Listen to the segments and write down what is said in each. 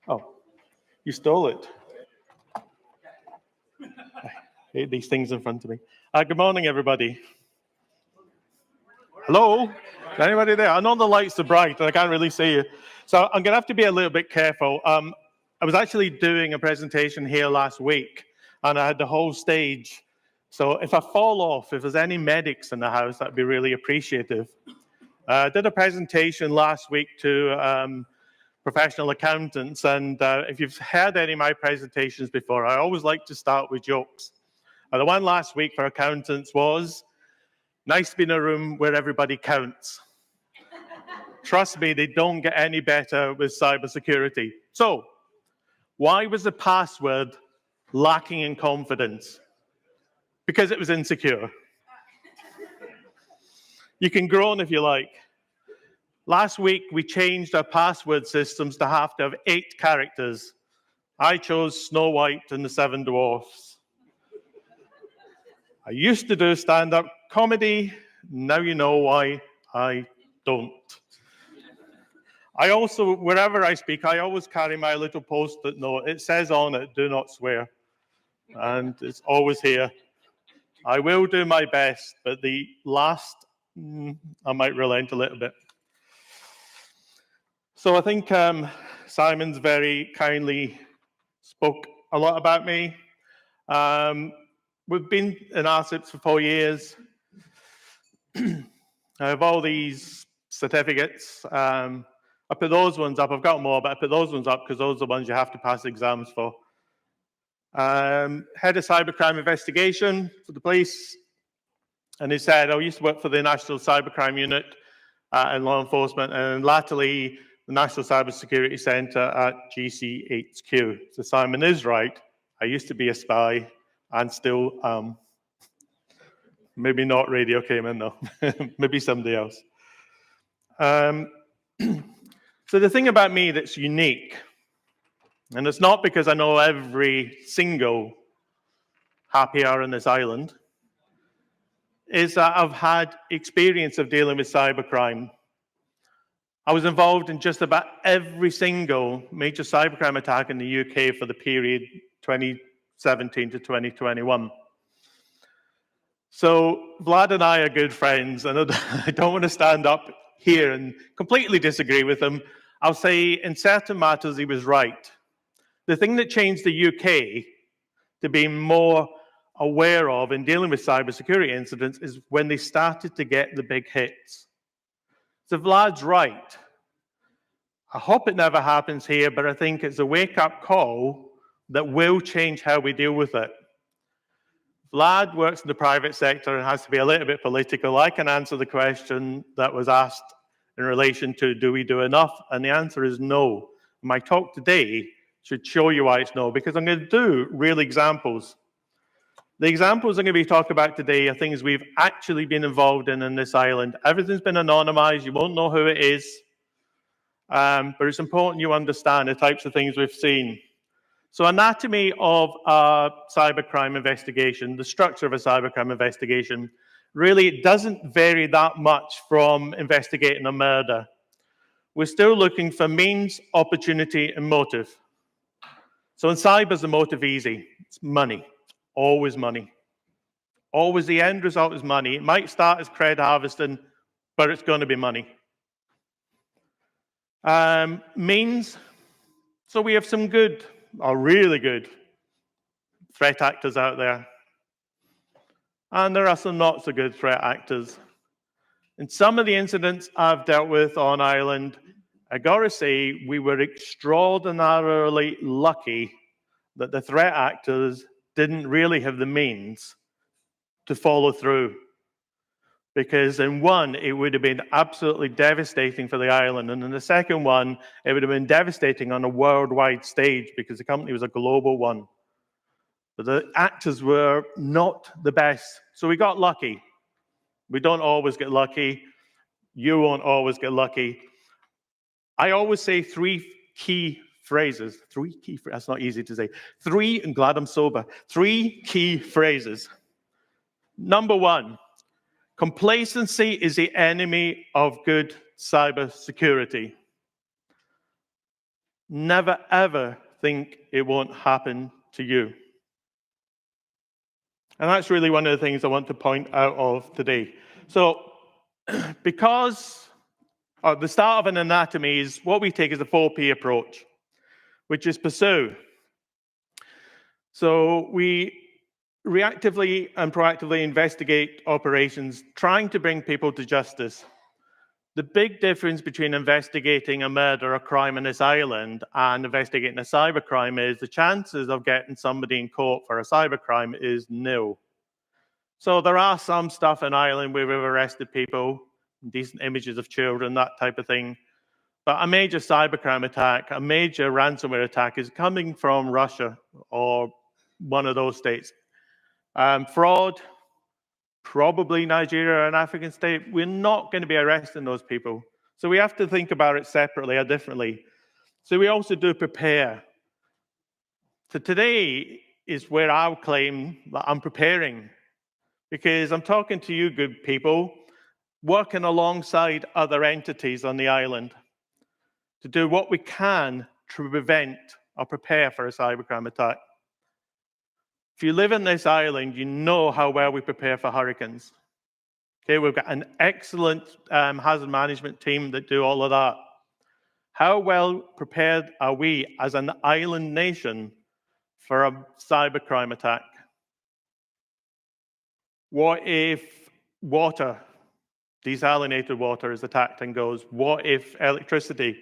Oh, you stole it. I hate these things in front of me. Good morning, everybody. Hello? Is anybody there? I know the lights are bright, and I can't really see you. So I'm going to have to be a little bit careful. I was actually doing a presentation here last week, and I had the whole stage. So if I fall off, if there's any medics in the house, that'd be really appreciative. I did a presentation last week to professional accountants, and if you've heard any of my presentations before, I always like to start with jokes. The one last week for accountants was, nice to be in a room where everybody counts. Trust me, they don't get any better with cybersecurity. So, why was the password lacking in confidence? Because it was insecure. You can groan if you like. Last week, we changed our password systems to have 8 characters. I chose Snow White and the 7 Dwarfs. I used to do stand-up comedy. Now you know why I don't. I also, wherever I speak, I always carry my little post-it note. It says on it, do not swear. And it's always here. I will do my best, but the last, I might relent a little bit. So I think Simon's very kindly spoke a lot about me. We've been in RCIPS for 4 years. I have all these certificates. I put those ones up. I've got more, but I put those ones up because those are the ones you have to pass exams for. Head of cybercrime investigation for the police. And he said, I used to work for the National Cybercrime Unit in law enforcement, and latterly the National Cybersecurity Centre at GCHQ. So Simon is right. I used to be a spy and still am. Maybe not Radio Cayman, though. Maybe somebody else. So the thing about me that's unique, and it's not because I know every single happy hour on this island, is that I've had experience of dealing with cybercrime. I was involved in just about every single major cybercrime attack in the UK for the period 2017 to 2021. So Vlad and I are good friends, and I don't want to stand up here and completely disagree with him. I'll say in certain matters he was right. The thing that changed the UK to be more aware of in dealing with cybersecurity incidents is when they started to get the big hits. So Vlad's right. I hope it never happens here, but I think it's a wake-up call that will change how we deal with it. Vlad works in the private sector and has to be a little bit political. I can answer the question that was asked in relation to do we do enough, and the answer is no. My talk today should show you why it's no, because I'm going to do real examples. The examples I'm going to be talking about today are things we've actually been involved in this island. Everything's been anonymized. You won't know who it is. But it's important you understand the types of things we've seen. So anatomy of a cybercrime investigation, the structure of a cybercrime investigation, really doesn't vary that much from investigating a murder. We're still looking for means, opportunity, and motive. So in cyber, the motive easy. It's money. Always money. Always the end result is money. It might start as cred harvesting, but it's going to be money. Means, so we have some good, or really good, threat actors out there. And there are some not so good threat actors. In some of the incidents I've dealt with on Ireland, I gotta say, we were extraordinarily lucky that the threat actors didn't really have the means to follow through. Because in one, it would have been absolutely devastating for the island. And in the second one, it would have been devastating on a worldwide stage because the company was a global one. But the actors were not the best. So we got lucky. We don't always get lucky. You won't always get lucky. I always say 3 key phrases, that's not easy to say. I'm glad I'm sober. 3 key phrases. Number 1, complacency is the enemy of good cybersecurity. Never ever think it won't happen to you. And that's really one of the things I want to point out of today. So, because the start of an anatomy is what we take as a 4P approach, which is pursue. So we reactively and proactively investigate operations, trying to bring people to justice. The big difference between investigating a murder or crime on this island and investigating a cybercrime is the chances of getting somebody in court for a cybercrime is nil. So there are some stuff in Ireland where we've arrested people, decent images of children, that type of thing. But a major cybercrime attack, a major ransomware attack is coming from Russia or one of those states. Fraud, probably Nigeria or an African state. We're not going to be arresting those people. So we have to think about it separately or differently. So we also do prepare. So today is where I'll claim that I'm preparing, because I'm talking to you good people, working alongside other entities on the island to do what we can to prevent or prepare for a cybercrime attack. If you live in this island, you know how well we prepare for hurricanes. Okay, we've got an excellent hazard management team that do all of that. How well prepared are we as an island nation for a cybercrime attack? What if water, desalinated water, is attacked and goes? What if electricity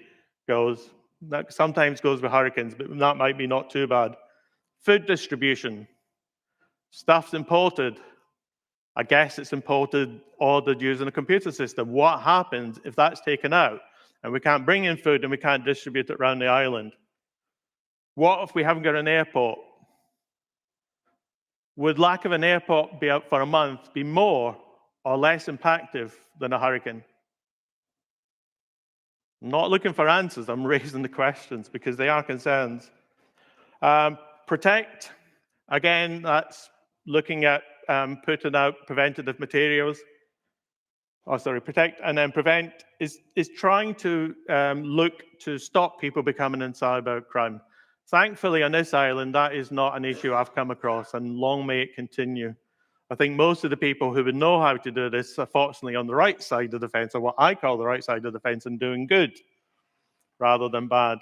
goes? That sometimes goes with hurricanes, but that might be not too bad. Food distribution. Stuff's imported. I guess it's imported, ordered using a computer system. What happens if that's taken out and we can't bring in food and we can't distribute it around the island? What if we haven't got an airport? Would lack of an airport be out for a month be more or less impactful than a hurricane? I'm not looking for answers, I'm raising the questions because they are concerns. Protect, again, that's looking at putting out preventative materials. Protect and then prevent is trying to look to stop people becoming in cybercrime. Thankfully, on this island, that is not an issue I've come across, and long may it continue. I think most of the people who would know how to do this are fortunately on the right side of the fence, or what I call the right side of the fence, and doing good rather than bad.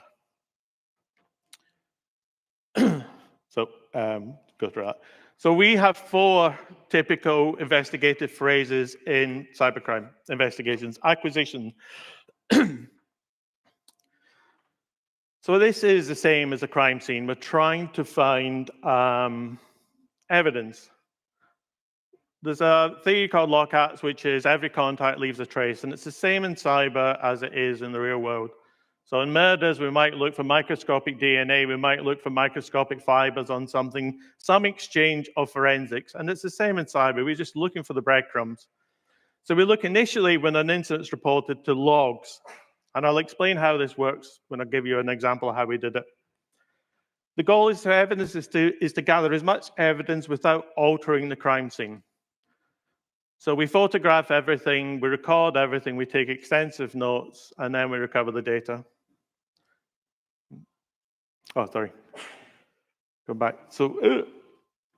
So go through that. So we have 4 typical investigative phrases in cybercrime investigations. Acquisition. So this is the same as a crime scene. We're trying to find evidence. There's a theory called lockouts, which is every contact leaves a trace, and it's the same in cyber as it is in the real world. So in murders, we might look for microscopic DNA, we might look for microscopic fibers on something, some exchange of forensics, and it's the same in cyber. We're just looking for the breadcrumbs. So we look initially when an incident's reported to logs, and I'll explain how this works when I give you an example of how we did it. The goal is to gather as much evidence without altering the crime scene. So we photograph everything, we record everything, we take extensive notes, and then we recover the data. Oh, sorry. Go back. So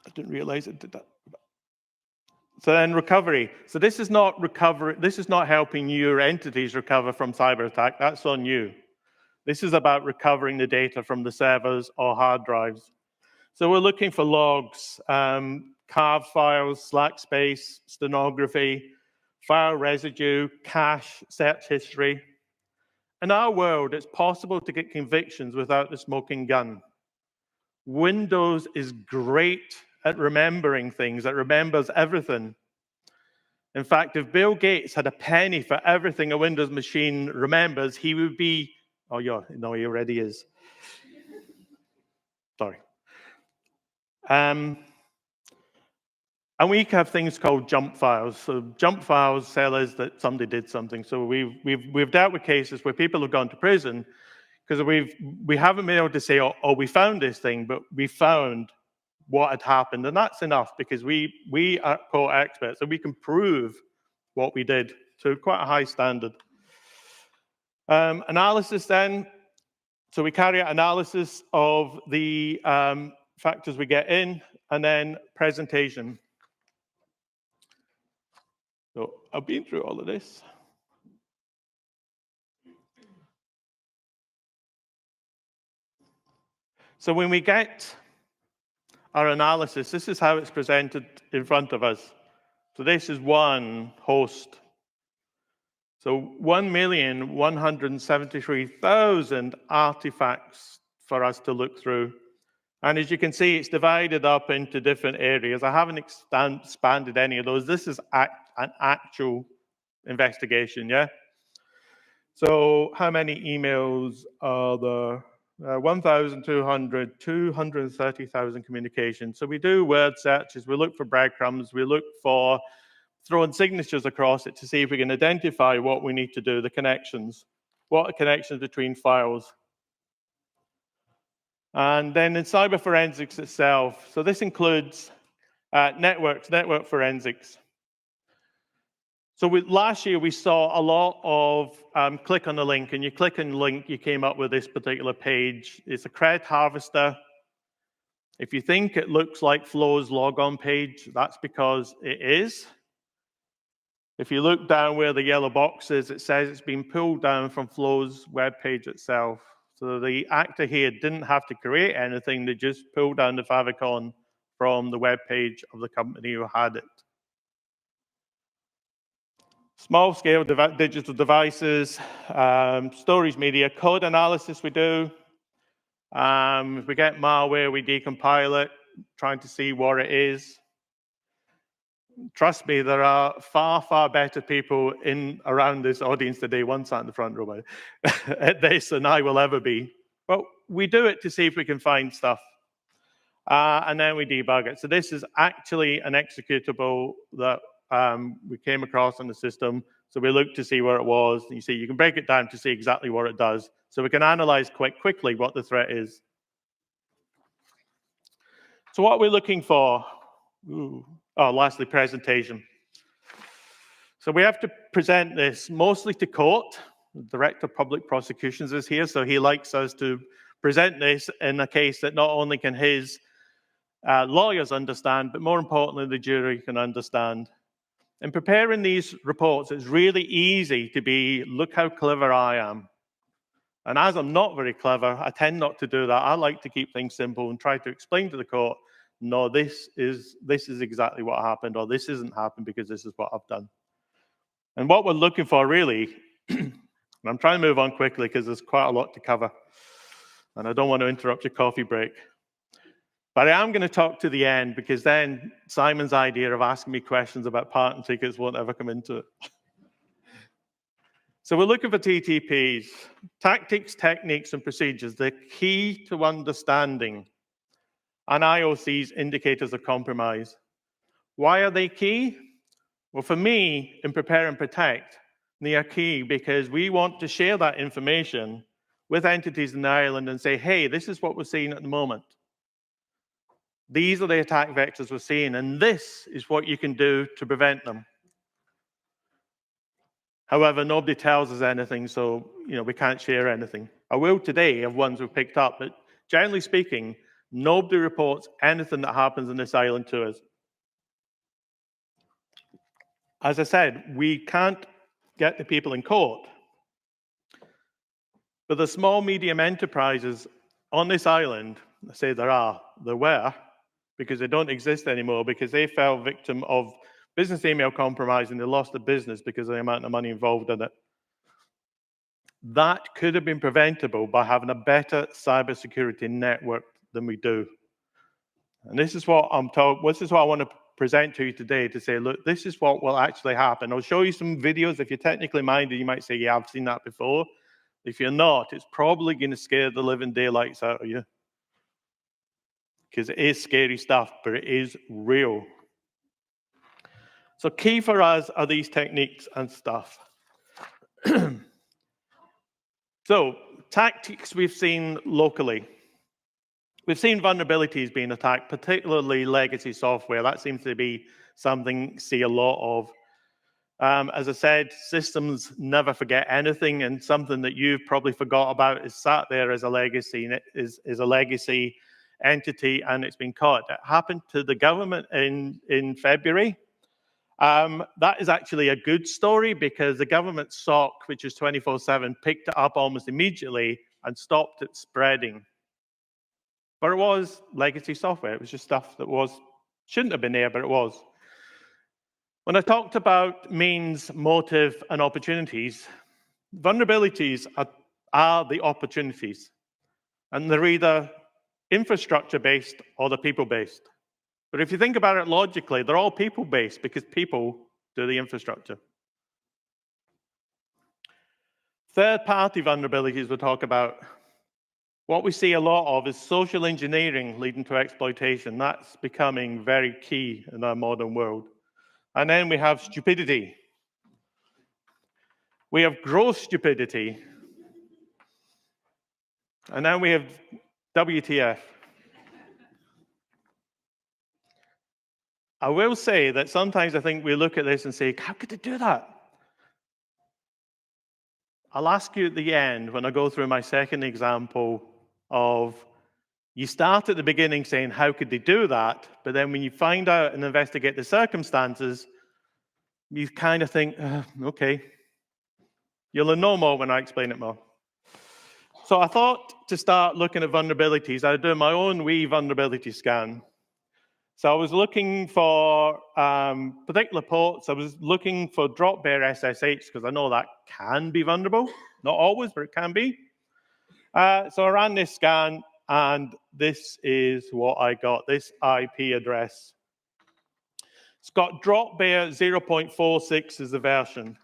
I didn't realize it did that. So then recovery. So this is not recovery. This is not helping your entities recover from cyber attack. That's on you. This is about recovering the data from the servers or hard drives. So we're looking for logs, carve files, slack space, stenography, file residue, cache, search history. In our world, it's possible to get convictions without the smoking gun. Windows is great at remembering things. It remembers everything. In fact, if Bill Gates had a penny for everything a Windows machine remembers, he would be, oh yeah, no, he already is. Sorry. And we have things called jump files. So jump files tell us that somebody did something. So we've dealt with cases where people have gone to prison, because we haven't been able to say, oh, we found this thing, but we found what had happened, and that's enough because we are quote experts, and we can prove what we did to quite a high standard. Analysis then. So we carry out analysis of the factors we get in, and then presentation. So I've been through all of this. So when we get our analysis, this is how it's presented in front of us. So this is one host. So 1,173,000 artifacts for us to look through. And as you can see, it's divided up into different areas. I haven't expanded any of those. This is an actual investigation, yeah? So how many emails are there? 1,200, 230,000 communications. So we do word searches, we look for breadcrumbs, we look for throwing signatures across it to see if we can identify what we need to do, the connections. What are connections between files? And then in cyber forensics itself, so this includes network forensics. So last year we saw a lot of click on the link, and you click on the link, you came up with this particular page. It's a cred harvester. If you think it looks like Flow's logon page, that's because it is. If you look down where the yellow box is, it says it's been pulled down from Flow's web page itself. So the actor here didn't have to create anything, they just pulled down the favicon from the web page of the company who had it. Small-scale digital devices, storage media, code analysis we do. If we get malware, we decompile it, trying to see what it is. Trust me, there are far, far better people around this audience today, one sat in the front row, at this than I will ever be. But we do it to see if we can find stuff. And then we debug it. So this is actually an executable that we came across in the system. So we looked to see where it was. And you see, you can break it down to see exactly what it does. So we can analyze quite quickly what the threat is. So what are we looking for? Lastly, presentation. So we have to present this mostly to court. The Director of Public Prosecutions is here, so he likes us to present this in a case that not only can his lawyers understand, but more importantly, the jury can understand. In preparing these reports, it's really easy to be, look how clever I am. And as I'm not very clever, I tend not to do that. I like to keep things simple and try to explain to the court, no, this is exactly what happened, or this isn't happened because this is what I've done. And what we're looking for really, and I'm trying to move on quickly because there's quite a lot to cover, and I don't want to interrupt your coffee break. But I am going to talk to the end because then Simon's idea of asking me questions about parking tickets won't ever come into it. So we're looking for TTPs, tactics, techniques, and procedures. They're key to understanding an IOC's indicators of compromise. Why are they key? Well, for me, in Prepare and Protect, they are key because we want to share that information with entities in Ireland and say, hey, this is what we're seeing at the moment. These are the attack vectors we're seeing, and this is what you can do to prevent them. However, nobody tells us anything, so we can't share anything. I will today of ones we've picked up, but generally speaking, nobody reports anything that happens on this island to us. As I said, we can't get the people in court. But the small, medium enterprises on this island, I say there were, because they don't exist anymore, because they fell victim of business email compromise and they lost the business because of the amount of money involved in it. That could have been preventable by having a better cybersecurity network than we do. And this is what I'm told, this is what I want to present to you today to say, look, this is what will actually happen. I'll show you some videos. If you're technically minded, you might say, yeah, I've seen that before. If you're not, it's probably going to scare the living daylights out of you. Because it is scary stuff, but it is real. So key for us are these techniques and stuff. So Tactics we've seen locally. We've seen vulnerabilities being attacked, particularly legacy software. That seems to be something we see a lot of. As I said, systems never forget anything, and something that you've probably forgot about is sat there as a legacy, is a legacy entity, and it's been caught. It happened to the government in February. That is actually a good story because the government SOC, which is 24/7, picked it up almost immediately and stopped it spreading. But it was legacy software. It was just stuff that shouldn't have been there, but it was. When I talked about means, motive, and opportunities, vulnerabilities are the opportunities. And they're either infrastructure-based or they're people-based. But if you think about it logically, they're all people-based because people do the infrastructure. Third-party vulnerabilities we'll talk about. What we see a lot of is social engineering leading to exploitation. That's becoming very key in our modern world. And then we have stupidity. We have gross stupidity. And then we have WTF. I will say that sometimes I think we look at this and say, how could they do that? I'll ask you at the end when I go through my second example of you start at the beginning saying, how could they do that? But then when you find out and investigate the circumstances, you kind of think, okay. You'll know more when I explain it more. So I thought to start looking at vulnerabilities, I'd do my own wee vulnerability scan. So I was looking for particular ports. I was looking for drop bear SSH because I know that can be vulnerable. Not always, but it can be. So I ran this scan, and this is what I got, this IP address. It's got drop bear 0.46 as the version.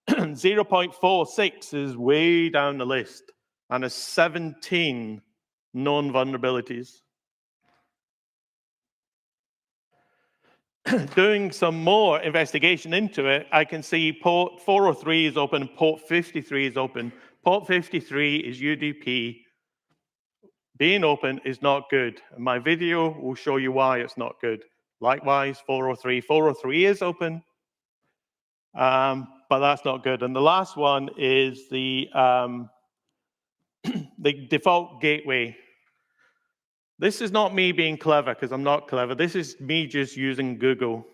0.46 is way down the list, and has 17 known vulnerabilities. Doing some more investigation into it, I can see port 403 is open and port 53 is open. Port 53 is UDP. Being open is not good. And my video will show you why it's not good. Likewise, 403. 403 is open, but that's not good. And the last one is the default gateway. This is not me being clever, because I'm not clever. This is me just using Google.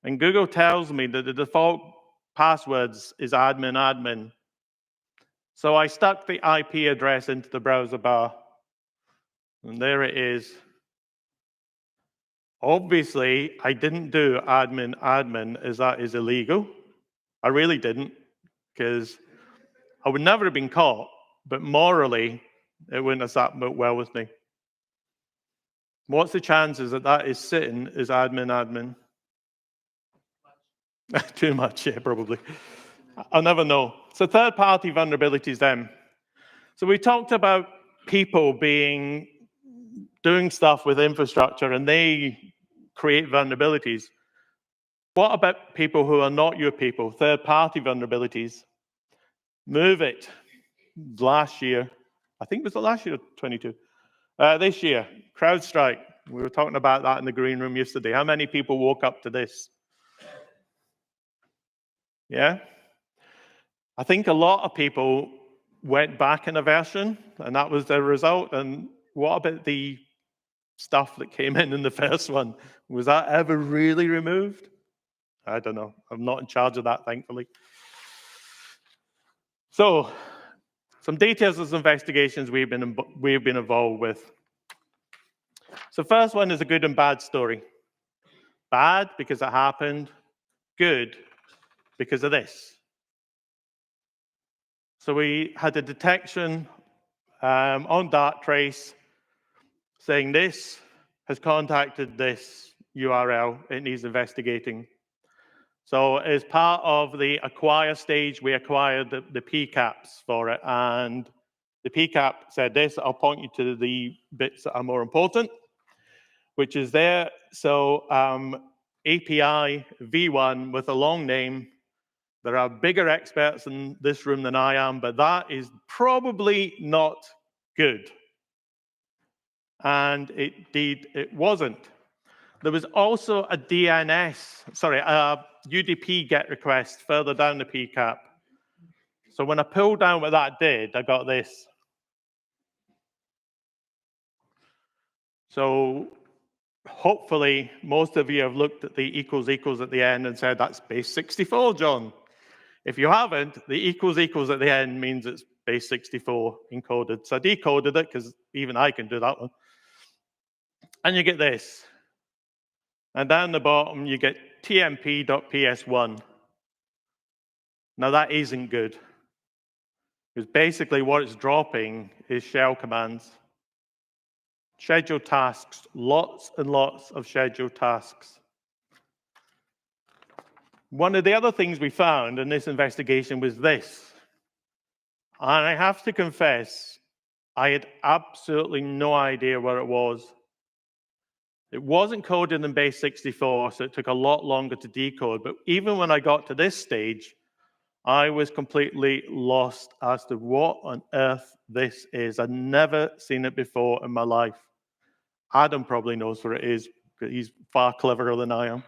And Google tells me that the default passwords is admin, admin. So I stuck the IP address into the browser bar. And there it is. Obviously, I didn't do admin, admin, as that is illegal. I really didn't, because I would never have been caught, but morally, it wouldn't have sat well with me. What's the chances that that is sitting as admin, admin? Too much, yeah, probably. I'll never know. So third-party vulnerabilities then. So we talked about people doing stuff with infrastructure and they create vulnerabilities. What about people who are not your people, third-party vulnerabilities? Move it. Last year, I think it was the last year, 22. This year, CrowdStrike. We were talking about that in the green room yesterday. How many people woke up to this? Yeah? I think a lot of people went back in a version, and that was the result. And what about the stuff that came in the first one? Was that ever really removed? I don't know. I'm not in charge of that, thankfully. So, some details of some investigations we've been involved with. So first one is a good and bad story. Bad because it happened. Good because of this. So we had a detection on Darktrace saying this has contacted this URL. It needs investigating. So as part of the acquire stage, we acquired the PCAPs for it. And the PCAP said this. I'll point you to the bits that are more important, which is there. So API v1 with a long name There are bigger experts in this room than I am, but that is probably not good. And indeed, it wasn't. There was also a UDP GET request further down the PCAP. So when I pulled down what that did, I got this. So hopefully, most of you have looked at the equals at the end and said, that's base 64, John. If you haven't, the equals at the end means it's base 64 encoded. So I decoded it, because even I can do that one. And you get this. And down the bottom, you get tmp.ps1. Now, that isn't good, because basically what it's dropping is shell commands. Scheduled tasks, lots and lots of scheduled tasks. One of the other things we found in this investigation was this. And I have to confess, I had absolutely no idea what it was. It wasn't coded in base 64, so it took a lot longer to decode. But even when I got to this stage, I was completely lost as to what on earth this is. I'd never seen it before in my life. Adam probably knows what it is, because he's far cleverer than I am.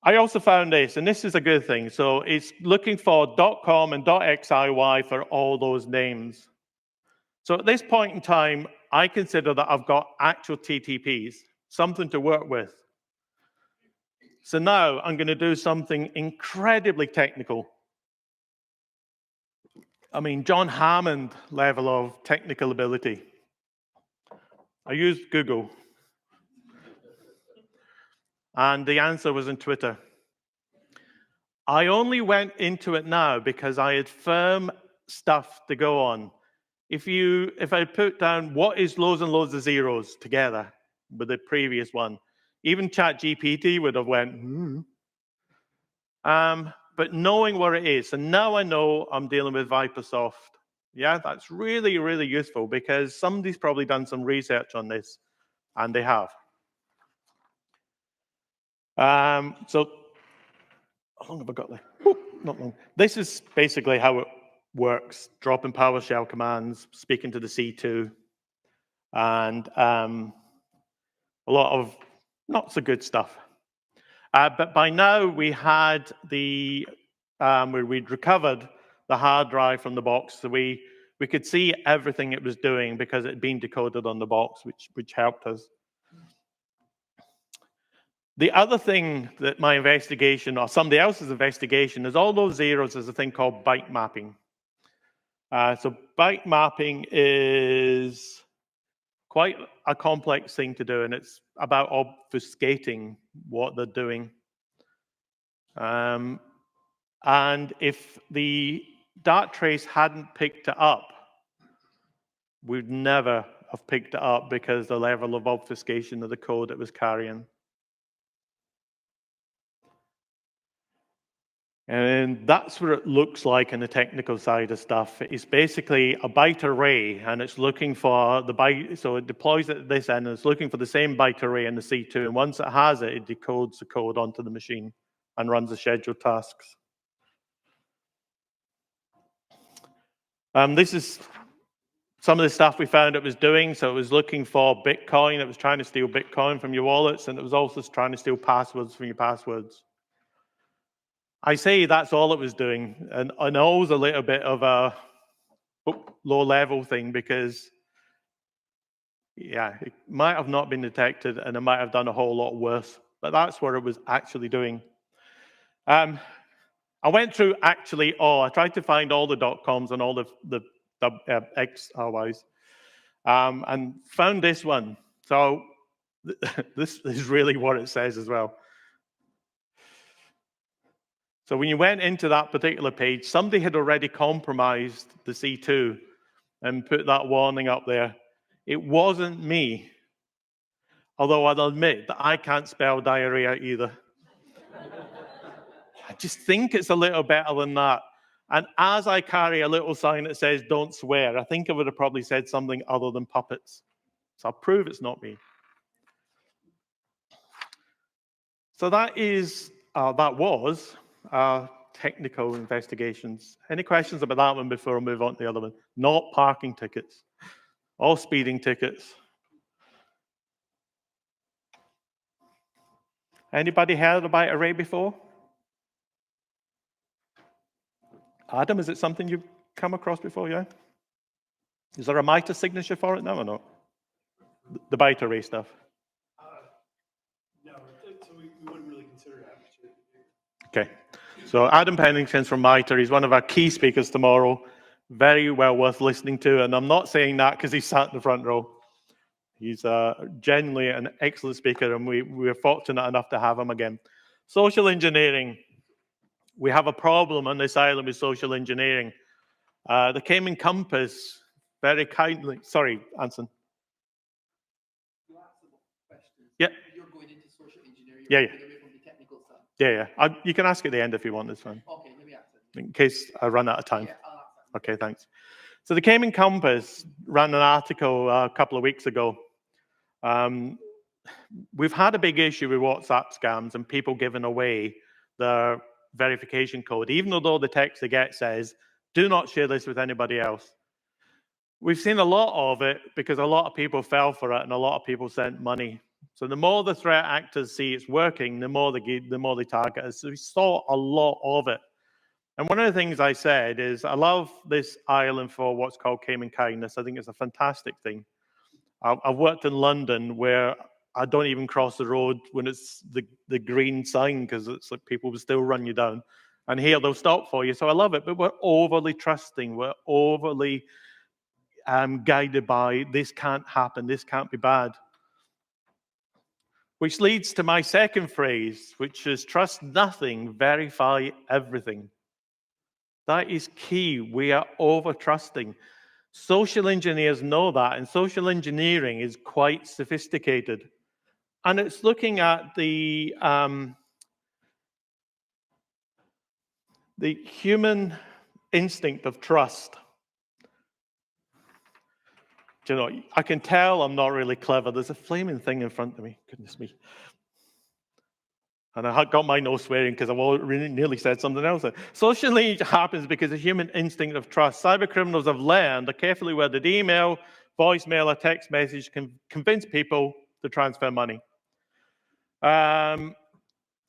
I also found this, and this is a good thing. So it's looking for .com and .xiy for all those names. So at this point in time, I consider that I've got actual TTPs, something to work with. So now I'm going to do something incredibly technical. I mean, John Hammond level of technical ability. I used Google. And the answer was in Twitter. I only went into it now because I had firm stuff to go on. If I put down what is loads and loads of zeros together with the previous one, even ChatGPT would have went, But knowing what it is, and now I know I'm dealing with ViperSoft. Yeah, that's really, really useful, because somebody's probably done some research on this, and they have. So how long have I got there? Not long. This is basically how it works: dropping PowerShell commands, speaking to the C2, and a lot of not so good stuff. But by now we had where we'd recovered the hard drive from the box, so we could see everything it was doing because it had been decoded on the box, which helped us. The other thing that my investigation, or somebody else's investigation, is all those zeros is a thing called byte mapping. So byte mapping is quite a complex thing to do, and it's about obfuscating what they're doing. And if the dart trace hadn't picked it up, we'd never have picked it up, because the level of obfuscation of the code it was carrying. And that's what it looks like in the technical side of stuff. It's basically a byte array, and it's looking for the byte. So it deploys it at this end, and it's looking for the same byte array in the C2. And once it has it, it decodes the code onto the machine and runs the scheduled tasks. This is some of the stuff we found it was doing. So it was looking for Bitcoin. It was trying to steal Bitcoin from your wallets, and it was also trying to steal passwords from your passwords. I say that's all it was doing, and I know it was a little bit of a low-level thing, because, yeah, it might have not been detected, and it might have done a whole lot worse, but that's what it was actually doing. I went through actually all. I tried to find all the .coms and all the XRYs, and found this one. So this is really what it says as well. So when you went into that particular page, somebody had already compromised the C2 and put that warning up there. It wasn't me, although I'll admit that I can't spell diarrhea either. I just think it's a little better than that. And as I carry a little sign that says "Don't swear," I think I would have probably said something other than puppets. So I'll prove it's not me. So that is that was technical investigations. Any questions about that one before I move on to the other one? Not parking tickets, all speeding tickets. Anybody heard about Array before? Adam, is it something you've come across before, yeah? Is there a MITRE signature for it now or not? The byte array stuff? No, so we wouldn't really consider that. Okay, so Adam Pennington's from MITRE. He's one of our key speakers tomorrow. Very well worth listening to, and I'm not saying that because he's sat in the front row. He's genuinely an excellent speaker, and we're fortunate enough to have him again. Social engineering. We have a problem on this island with social engineering. The Cayman Compass very kindly, sorry, Anson. You asked some questions. Yeah. You're going into social engineering. Yeah, You're away from the technical side. Yeah. You can ask at the end if you want, it's fine. Okay, let me ask it. In case I run out of time. Yeah, I'll ask that. Okay, thanks. So the Cayman Compass ran an article a couple of weeks ago. We've had a big issue with WhatsApp scams and people giving away their verification code, even though the text they get says, do not share this with anybody else. We've seen a lot of it because a lot of people fell for it and a lot of people sent money. So the more the threat actors see it's working, the more they target us. So we saw a lot of it. And one of the things I said is I love this island for what's called Cayman kindness. I think it's a fantastic thing. I've worked in London where I don't even cross the road when it's the green sign because it's like people will still run you down. And here they'll stop for you. So I love it, but we're overly trusting. We're overly guided by this can't happen, this can't be bad. Which leads to my second phrase, which is trust nothing, verify everything. That is key. We are over trusting. Social engineers know that, and social engineering is quite sophisticated. And it's looking at the human instinct of trust. Do you know, I can tell I'm not really clever. There's a flaming thing in front of me. Goodness me. And I got my nose swearing because I've already nearly said something else. Social engineering happens because of human instinct of trust. Cyber criminals have learned a carefully worded email, voicemail, or text message can convince people to transfer money.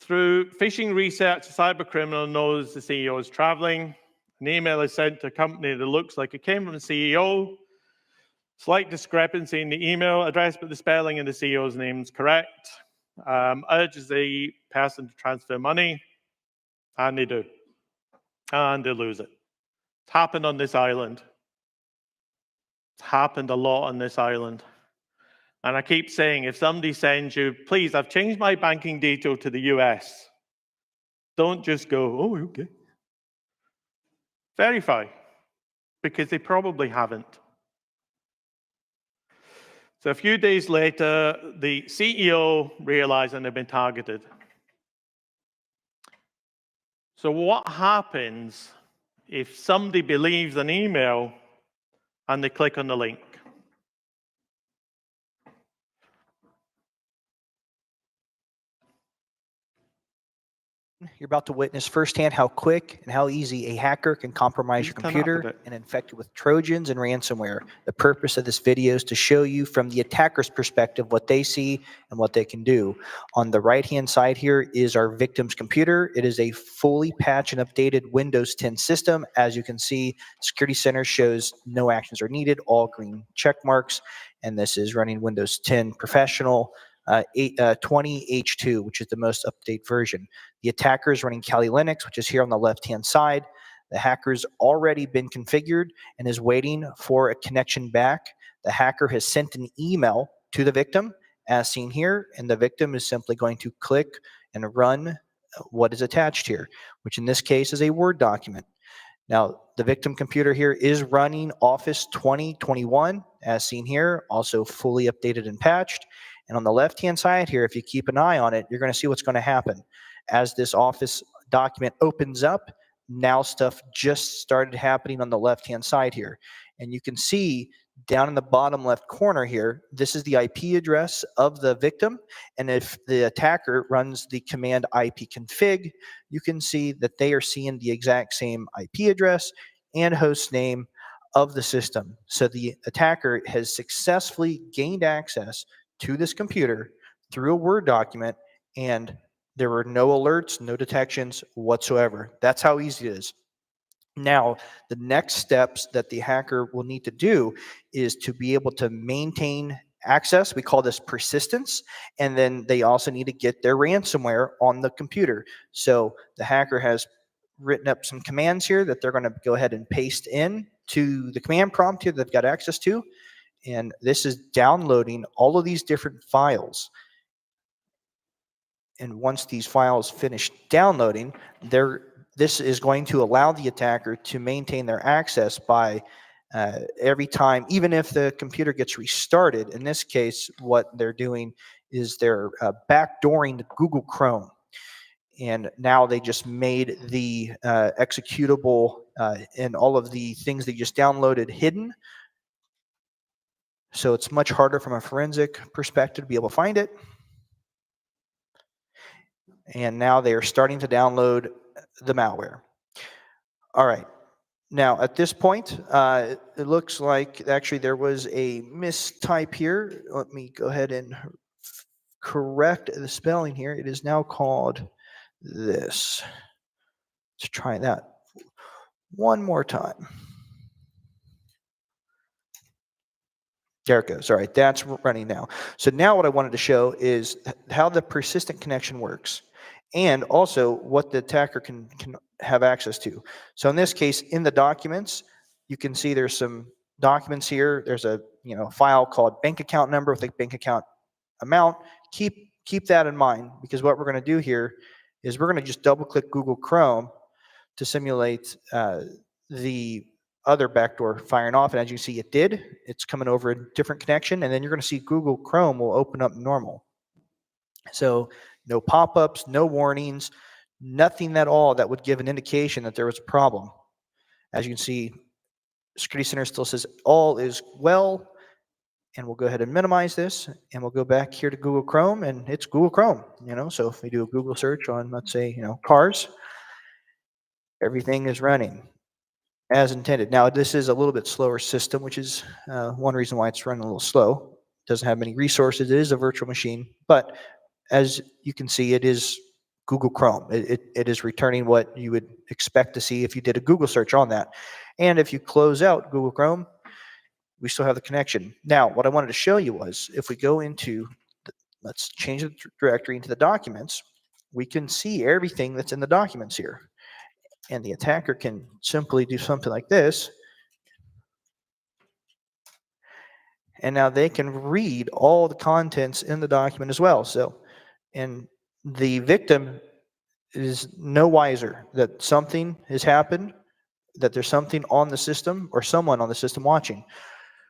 Through phishing research, a cyber criminal knows the CEO is traveling. An email is sent to a company that looks like it came from the CEO. Slight discrepancy in the email address, but the spelling in the CEO's name is correct. Urges the person to transfer money, and they do. And they lose it. It's happened on this island. It's happened a lot on this island. And I keep saying, if somebody sends you, please, I've changed my banking detail to the US. Don't just go, oh, okay. Verify, because they probably haven't. So a few days later, the CEO realized they've been targeted. So what happens if somebody believes an email and they click on the link? You're about to witness firsthand how quick and how easy a hacker can compromise your computer and infect it with Trojans and ransomware. The purpose of this video is to show you from the attacker's perspective what they see and what they can do. On the right-hand side here is our victim's computer. It is a fully patched and updated Windows 10 system. As you can see, Security Center shows no actions are needed, all green check marks, and this is running Windows 10 Professional. 20H2, which is the most updated version. The attacker is running Kali Linux, which is here on the left-hand side. The hacker's already been configured and is waiting for a connection back. The hacker has sent an email to the victim, as seen here, and the victim is simply going to click and run what is attached here, which in this case is a Word document. Now, the victim computer here is running Office 2021, as seen here, also fully updated and patched. And on the left-hand side here, if you keep an eye on it, you're going to see what's going to happen. As this Office document opens up, now stuff just started happening on the left-hand side here. And you can see down in the bottom left corner here, this is the IP address of the victim. And if the attacker runs the command ipconfig, you can see that they are seeing the exact same IP address and host name of the system. So the attacker has successfully gained access to this computer through a Word document, and there were no alerts, no detections whatsoever. That's how easy it is. Now, the next steps that the hacker will need to do is to be able to maintain access. We call this persistence. And then they also need to get their ransomware on the computer. So the hacker has written up some commands here that they're going to go ahead and paste in to the command prompt here that they've got access to. And this is downloading all of these different files. And once these files finish downloading, this is going to allow the attacker to maintain their access by every time, even if the computer gets restarted. In this case, what they're doing is they're backdooring Google Chrome. And now they just made the executable and all of the things they just downloaded hidden. So it's much harder from a forensic perspective to be able to find it. And now they are starting to download the malware. All right. Now, at this point, it looks like actually there was a mistype here. Let me go ahead and correct the spelling here. It is now called this. Let's try that one more time. There it goes. All right, that's running now. So now what I wanted to show is how the persistent connection works, and also what the attacker can have access to. So in this case, in the documents, you can see there's some documents here. There's a file called bank account number with a bank account amount. Keep that in mind, because what we're going to do here is we're going to just double click Google Chrome to simulate the other backdoor firing off, and as you see, it did. It's coming over a different connection, and then you're going to see Google Chrome will open up normal. So no pop-ups, no warnings, nothing at all that would give an indication that there was a problem. As you can see, Security Center still says all is well, and we'll go ahead and minimize this, and we'll go back here to Google Chrome, and it's Google Chrome. So if we do a Google search on, let's say, cars, everything is running as intended. Now, this is a little bit slower system, which is one reason why it's running a little slow. It doesn't have many resources. It is a virtual machine, but as you can see, it is Google Chrome. It is returning what you would expect to see if you did a Google search on that. And if you close out Google Chrome, we still have the connection. Now, what I wanted to show you was if we go into, let's change the directory into the documents, we can see everything that's in the documents here. And the attacker can simply do something like this. And now they can read all the contents in the document as well. So, and the victim is no wiser that something has happened, that there's something on the system or someone on the system watching.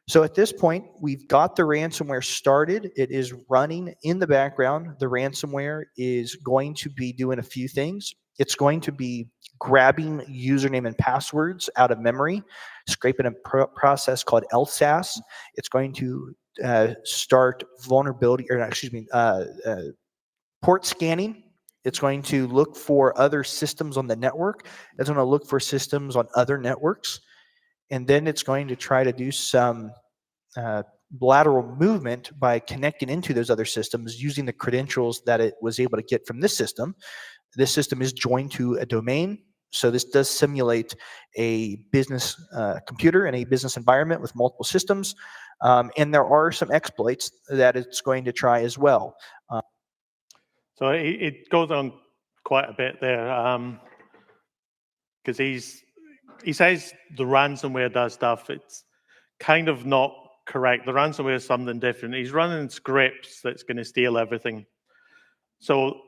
So at this point, we've got the ransomware started. It is running in the background. The ransomware is going to be doing a few things. It's going to be grabbing username and passwords out of memory, scraping a process called LSAS. It's going to start vulnerability, or excuse me, port scanning. It's going to look for other systems on the network. It's going to look for systems on other networks. And then it's going to try to do some lateral movement by connecting into those other systems using the credentials that it was able to get from this system. This system is joined to a domain. So this does simulate a business computer in a business environment with multiple systems. And there are some exploits that it's going to try as well. So it goes on quite a bit there, because he says the ransomware does stuff. It's kind of not correct. The ransomware is something different. He's running scripts that's going to steal everything. So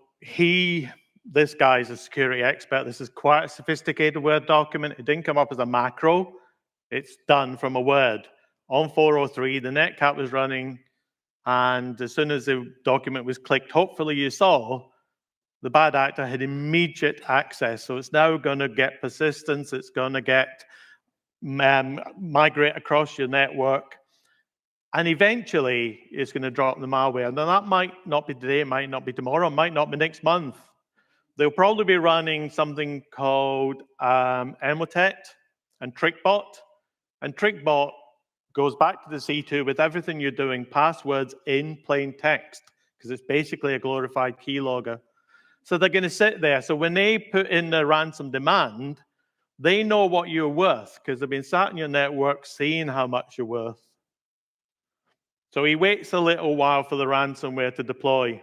this guy is a security expert. This is quite a sophisticated Word document. It didn't come up as a macro. It's done from a Word. On 403, the netcat was running, and as soon as the document was clicked, hopefully you saw, the bad actor had immediate access. So it's now going to get persistence. It's going to get migrate across your network. And eventually, it's going to drop the malware. Now, that might not be today, it might not be tomorrow, it might not be next month. They'll probably be running something called Emotet and TrickBot. And TrickBot goes back to the C2 with everything you're doing, passwords in plain text, because it's basically a glorified keylogger. So they're going to sit there. So when they put in the ransom demand, they know what you're worth, because they've been sat in your network seeing how much you're worth. So he waits a little while for the ransomware to deploy.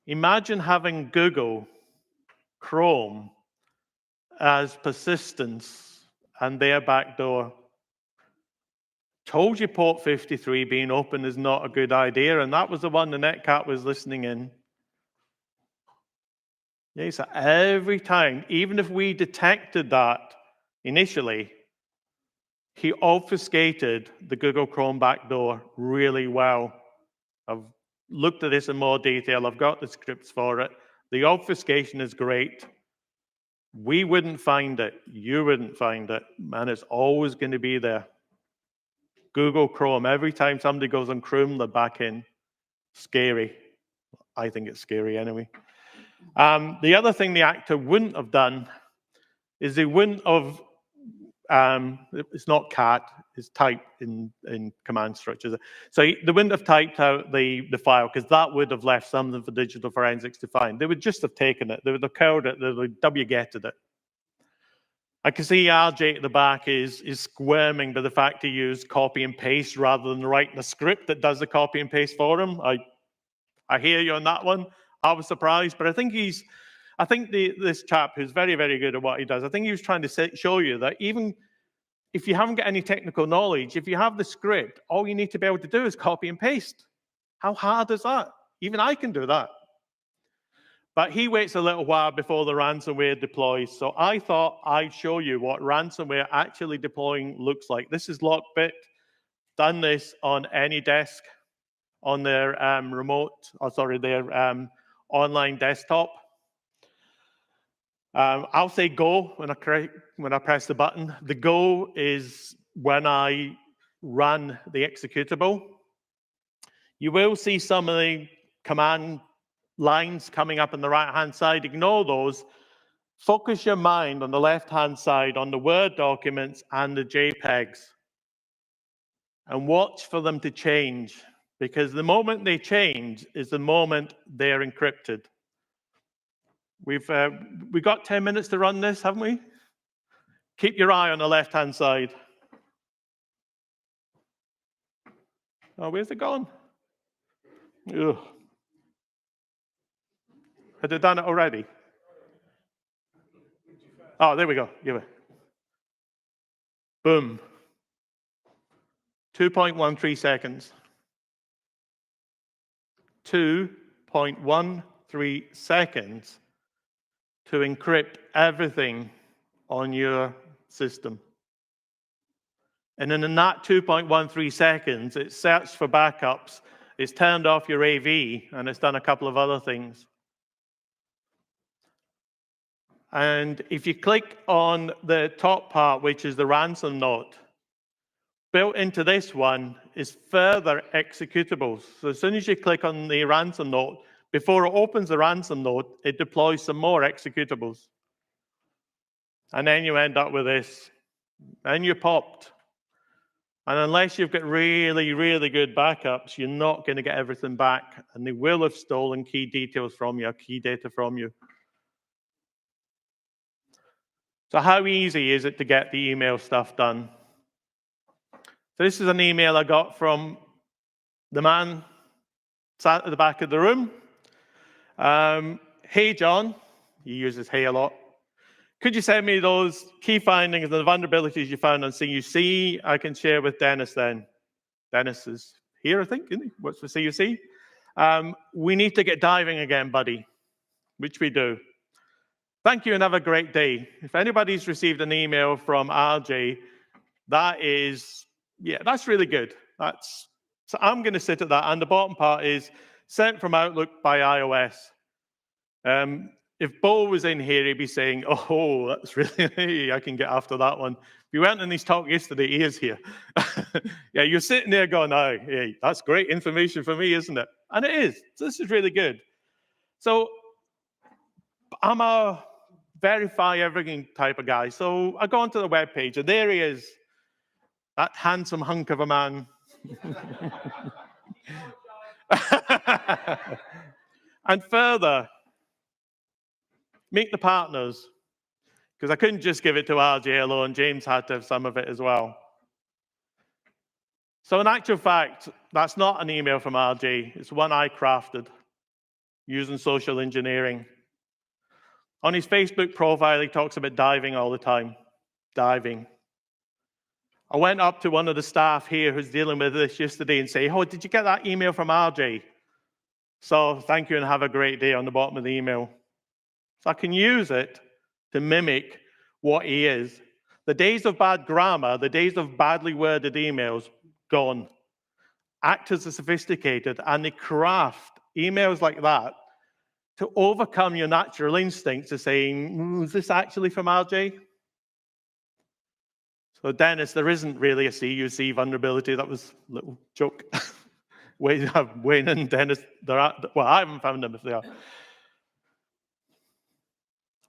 Imagine having Google Chrome as persistence and their backdoor. Told you port 53 being open is not a good idea, and that was the one the Netcat was listening in. Yeah, so every time, even if we detected that initially, he obfuscated the Google Chrome backdoor really well. I've looked at this in more detail. I've got the scripts for it. The obfuscation is great. We wouldn't find it. You wouldn't find it. And it's always going to be there. Google Chrome. Every time somebody goes on Chrome, they're back in. Scary. I think it's scary anyway. The other thing the actor wouldn't have done is they wouldn't have, it's not cat, it's typed in command structures. So they wouldn't have typed out the file, because that would have left something for digital forensics to find. They would just have taken it. They would have curled it. They would have wgetted it. I can see RJ at the back is squirming by the fact he used copy and paste rather than writing a script that does the copy and paste for him. I hear you on that one. I was surprised, but I think this chap who's very, very good at what he does, I think he was trying to show you that even if you haven't got any technical knowledge, if you have the script, all you need to be able to do is copy and paste. How hard is that? Even I can do that. But he waits a little while before the ransomware deploys. So I thought I'd show you what ransomware actually deploying looks like. This is Lockbit. Done this on any desk on their their online desktop. I'll say go when I press the button. The go is when I run the executable. You will see some of the command lines coming up on the right-hand side. Ignore those. Focus your mind on the left-hand side on the Word documents and the JPEGs. And watch for them to change, because the moment they change is the moment they're encrypted. We've got 10 minutes to run this, haven't we? Keep your eye on the left-hand side. Oh, where's it gone? Ugh. Had they done it already? Oh, there we go. Give it. Boom. 2.13 seconds. 2.13 seconds to encrypt everything on your system. And then in that 2.13 seconds, it searched for backups, it's turned off your AV, and it's done a couple of other things. And if you click on the top part, which is the ransom note, built into this one is further executables. So as soon as you click on the ransom note, before it opens the ransom note, it deploys some more executables. And then you end up with this. And you're popped. And unless you've got really, really good backups, you're not going to get everything back. And they will have stolen key details from you, key data from you. So how easy is it to get the email stuff done? So this is an email I got from the man sat at the back of the room. Hey, John. He uses hey a lot. Could you send me those key findings and the vulnerabilities you found on CUC? I can share with Dennis then. Dennis is here, I think, isn't he? Works for CUC. We need to get diving again, buddy, which we do. Thank you and have a great day. If anybody's received an email from RJ, that's really good. So I'm going to sit at that. And the bottom part is sent from Outlook by iOS. If Bo was in here, he'd be saying, oh, that's really, I can get after that one. If you weren't in his talk yesterday, he is here. Yeah, you're sitting there going, oh, hey, that's great information for me, isn't it? And it is. So this is really good. So I'm a verify everything type of guy. So I go onto the web page, and there he is, that handsome hunk of a man. And further, meet the partners, because I couldn't just give it to RJ alone. James had to have some of it as well. So in actual fact, that's not an email from RJ. It's one I crafted using social engineering. On his Facebook profile, he talks about diving all the time. Diving. I went up to one of the staff here who's dealing with this yesterday and say, oh, did you get that email from RJ? So thank you and have a great day on the bottom of the email. So I can use it to mimic what he is. The days of bad grammar, the days of badly worded emails, gone. Actors are sophisticated and they craft emails like that to overcome your natural instincts of saying, is this actually from RJ? So Dennis, there isn't really a CUC vulnerability. That was a little joke. Wayne and Dennis, well, I haven't found them if they are.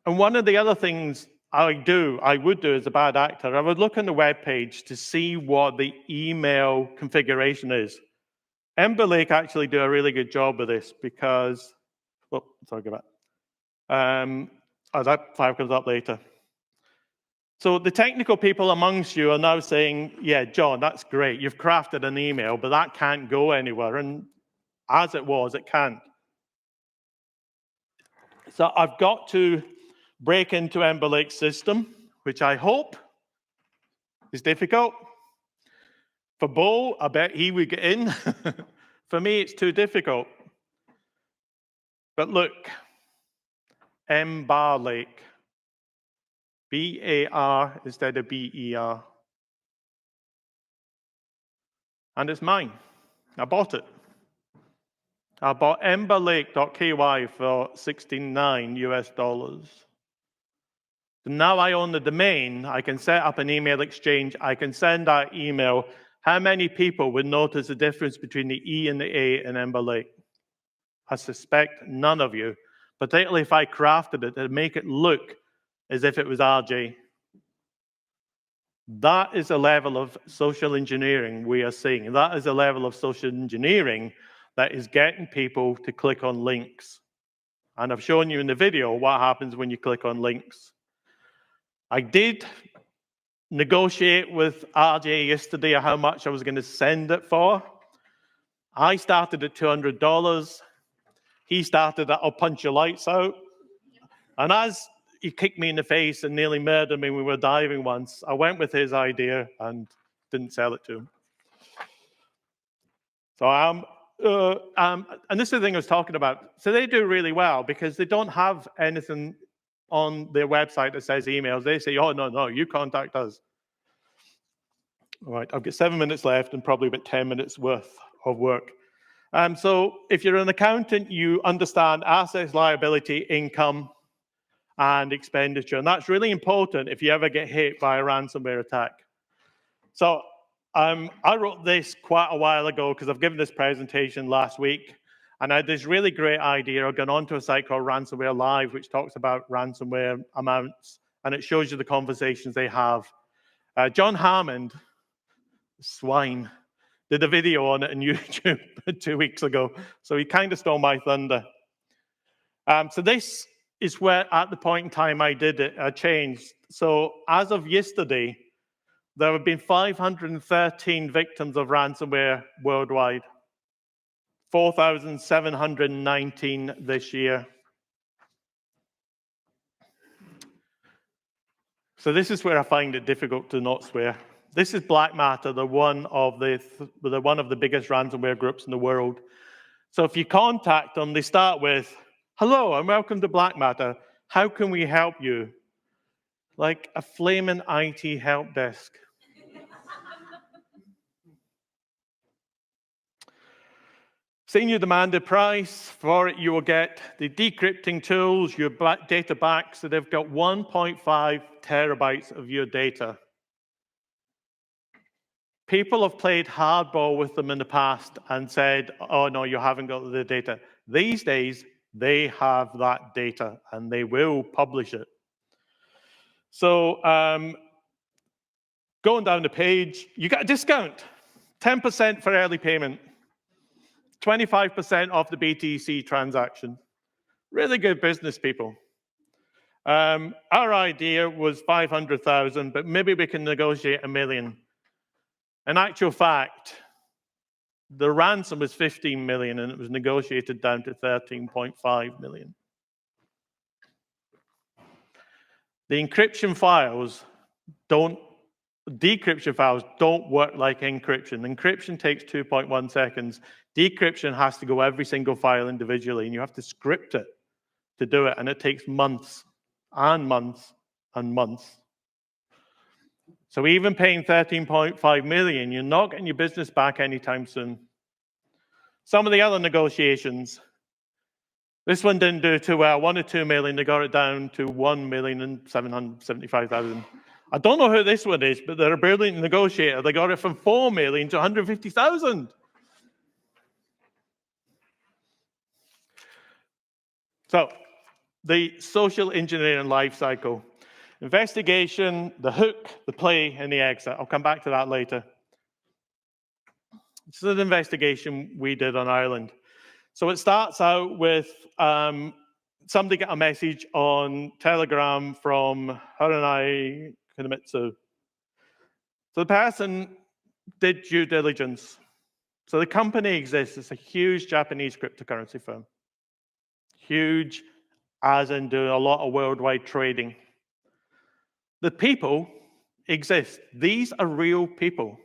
And one of the other things I would do as a bad actor, I would look on the web page to see what the email configuration is. Ember Lake actually do a really good job of this because, well, sorry about that. That file comes up later. So the technical people amongst you are now saying, yeah, John, that's great. You've crafted an email, but that can't go anywhere. And as it was, it can't. So I've got to break into Ember Lake's system, which I hope is difficult. For Bo, I bet he would get in. For me, it's too difficult. But look, Ember Lake. B-A-R instead of B-E-R. And it's mine. I bought it. I bought emberlake.ky for $69 US. So now I own the domain. I can set up an email exchange. I can send that email. How many people would notice the difference between the E and the A in Ember Lake? I suspect none of you, particularly if I crafted it to make it look as if it was RJ. That is a level of social engineering we are seeing. That is a level of social engineering that is getting people to click on links. And I've shown you in the video what happens when you click on links. I did negotiate with RJ yesterday how much I was going to send it for. I started at $200. He started at, I'll punch your lights out. And as he kicked me in the face and nearly murdered me when we were diving once, I went with his idea and didn't sell it to him. So and this is the thing I was talking about. So they do really well because they don't have anything on their website that says emails. They say, oh, no, you contact us. All right, I've got 7 minutes left and probably about 10 minutes worth of work. So if you're an accountant, you understand assets, liability, income, and expenditure. And that's really important if you ever get hit by a ransomware attack. So I wrote this quite a while ago because I've given this presentation last week. And I had this really great idea. I've gone onto a site called Ransomware Live, which talks about ransomware amounts. And it shows you the conversations they have. John Hammond, swine, did a video on it on YouTube 2 weeks ago. So he kind of stole my thunder. So this is where, at the point in time I did it, I changed. So as of yesterday, there have been 513 victims of ransomware worldwide, 4,719 this year. So this is where I find it difficult to not swear. This is Black Matter, the one of the biggest ransomware groups in the world. So if you contact them, they start with, hello and welcome to Black Matter. How can we help you? Like a flaming IT help desk. Senior demanded price. For it, you will get the decrypting tools, your data back. So they've got 1.5 terabytes of your data. People have played hardball with them in the past and said, oh, no, you haven't got the data. These days, they have that data, and they will publish it. So going down the page, you get a discount, 10% for early payment, 25% off the BTC transaction. Really good business, people. Our idea was 500,000, but maybe we can negotiate $1 million. In actual fact, the ransom was 15 million, and it was negotiated down to 13.5 million. The decryption files don't work like encryption. Encryption takes 2.1 seconds. Decryption has to go every single file individually, and you have to script it to do it, and it takes months and months and months. So even paying 13.5 million, you're not getting your business back anytime soon. Some of the other negotiations, this one didn't do too well. 1 or 2 million, they got it down to 1,775,000. I don't know who this one is, but they're a brilliant negotiator. They got it from 4 million to 150,000. So the social engineering life cycle. Investigation, the hook, the play, and the exit. I'll come back to that later. This is an investigation we did on Ireland. So it starts out with somebody got a message on Telegram from Haranai Kunimitsu. So the person did due diligence. So the company exists. It's a huge Japanese cryptocurrency firm. Huge, as in doing a lot of worldwide trading. The people exist. These are real people.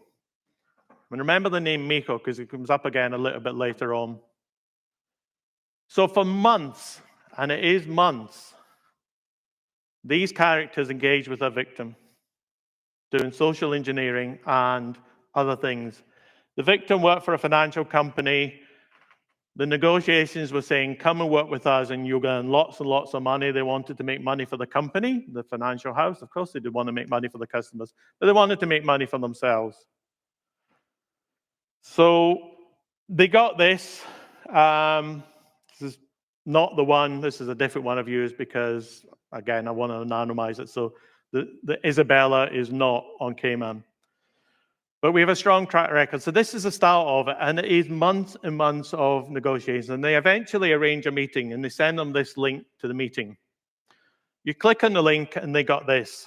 And remember the name Miko, because it comes up again a little bit later on. So for months, and it is months, these characters engage with their victim, doing social engineering and other things. The victim worked for a financial company. The negotiations were saying, come and work with us and you'll earn lots and lots of money. They wanted to make money for the company, the financial house. Of course, they did want to make money for the customers, but they wanted to make money for themselves. So they got this. This is not the one. This is a different one I've used because, again, I want to anonymize it. So the Isabella is not on Cayman. But we have a strong track record. So this is the start of it, and it is months and months of negotiations. And they eventually arrange a meeting, and they send them this link to the meeting. You click on the link, and they got this.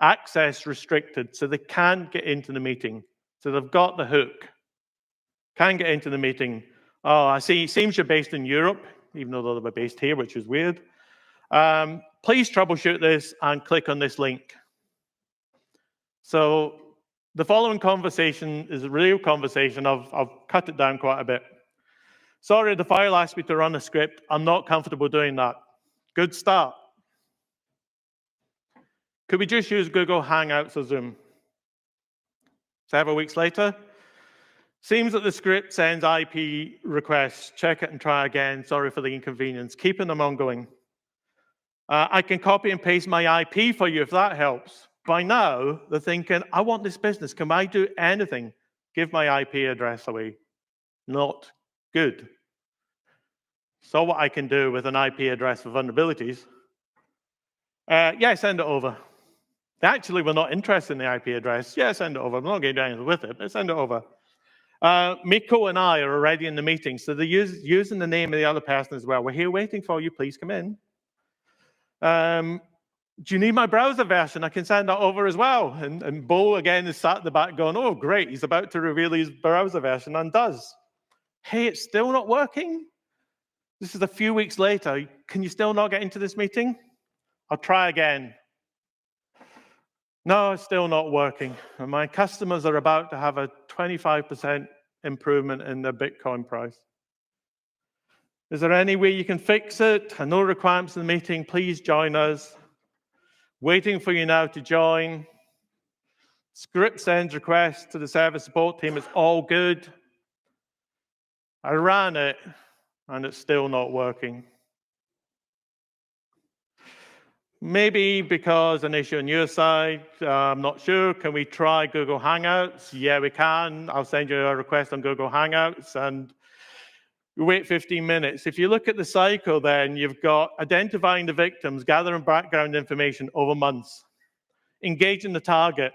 Access restricted, so they can't get into the meeting. So they've got the hook. Can't get into the meeting. Oh, I see. It seems you're based in Europe, even though they were based here, which is weird. Please troubleshoot this and click on this link. So the following conversation is a real conversation. I've cut it down quite a bit. Sorry, the file asked me to run a script. I'm not comfortable doing that. Good start. Could we just use Google Hangouts or Zoom? Several weeks later, seems that the script sends IP requests. Check it and try again. Sorry for the inconvenience. Keeping them ongoing. I can copy and paste my IP for you if that helps. By now, they're thinking, I want this business. Can I do anything? Give my IP address away. Not good. So what I can do with an IP address for vulnerabilities. Yeah, send it over. Actually, we're not interested in the IP address. Yeah, send it over. I'm not going to do anything with it, but send it over. Miko and I are already in the meeting, so they're using the name of the other person as well. We're here waiting for you. Please come in. Do you need my browser version? I can send that over as well. And Bo, again, is sat at the back going, oh, great. He's about to reveal his browser version and does. Hey, it's still not working? This is a few weeks later. Can you still not get into this meeting? I'll try again. No, it's still not working. And my customers are about to have a 25% improvement in their Bitcoin price. Is there any way you can fix it? No requirements in the meeting. Please join us. Waiting for you now to join. Script sends requests to the service support team. It's all good. I ran it, and it's still not working. Maybe because an issue on your side, I'm not sure. Can we try Google Hangouts? Yeah, we can. I'll send you a request on Google Hangouts and we wait 15 minutes. If you look at the cycle, then you've got identifying the victims, gathering background information over months, engaging the target,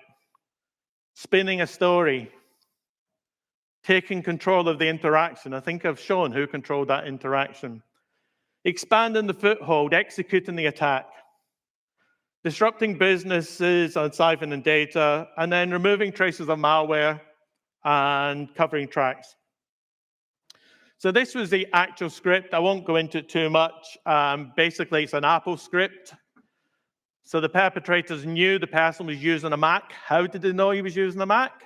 spinning a story, taking control of the interaction. I think I've shown who controlled that interaction. Expanding the foothold, executing the attack. Disrupting businesses on siphoning data, and then removing traces of malware and covering tracks. So this was the actual script. I won't go into it too much. Basically, it's an Apple script. So the perpetrators knew the person was using a Mac. How did they know he was using a Mac?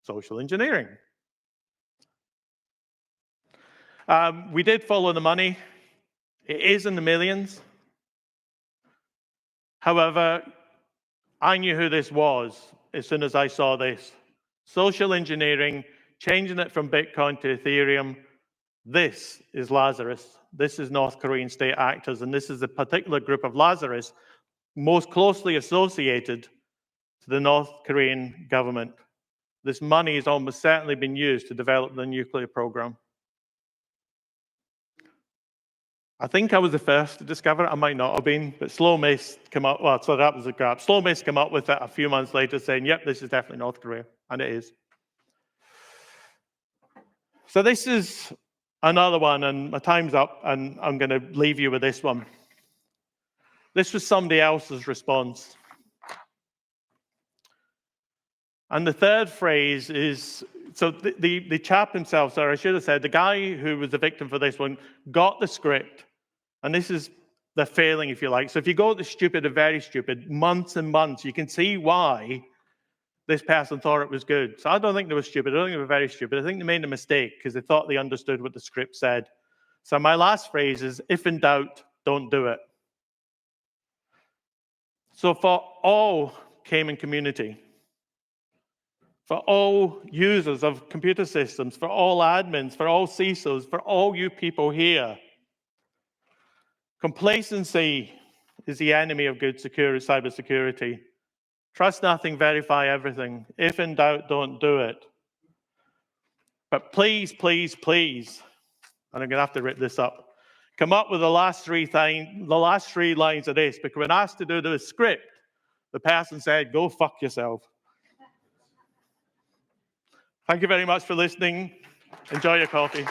Social engineering. We did follow the money. It is in the millions. However, I knew who this was as soon as I saw this. Social engineering, changing it from Bitcoin to Ethereum. This is Lazarus. This is North Korean state actors, and this is a particular group of Lazarus most closely associated to the North Korean government. This money has almost certainly been used to develop the nuclear program. I think I was the first to discover it. I might not have been, but Slow Mist came up. Well, so that was a grab. Slow Mist came up with it a few months later, saying, "Yep, this is definitely North Korea," and it is. So this is another one, and my time's up, and I'm going to leave you with this one. This was somebody else's response, and the third phrase is. So the chap himself, sorry, I should have said, the guy who was the victim for this one got the script, and this is the failing, if you like. So if you go to stupid or very stupid, months and months, you can see why this person thought it was good. So I don't think they were stupid. I don't think they were very stupid. I think they made a mistake because they thought they understood what the script said. So my last phrase is, if in doubt, don't do it. So for all Cayman community, for all users of computer systems, for all admins, for all CISOs, for all you people here, complacency is the enemy of good cybersecurity. Trust nothing, verify everything. If in doubt, don't do it. But please, please, please, and I'm going to have to rip this up, come up with the last three lines of this, because when asked to do the script, the person said, "Go fuck yourself." Thank you very much for listening. Enjoy your coffee.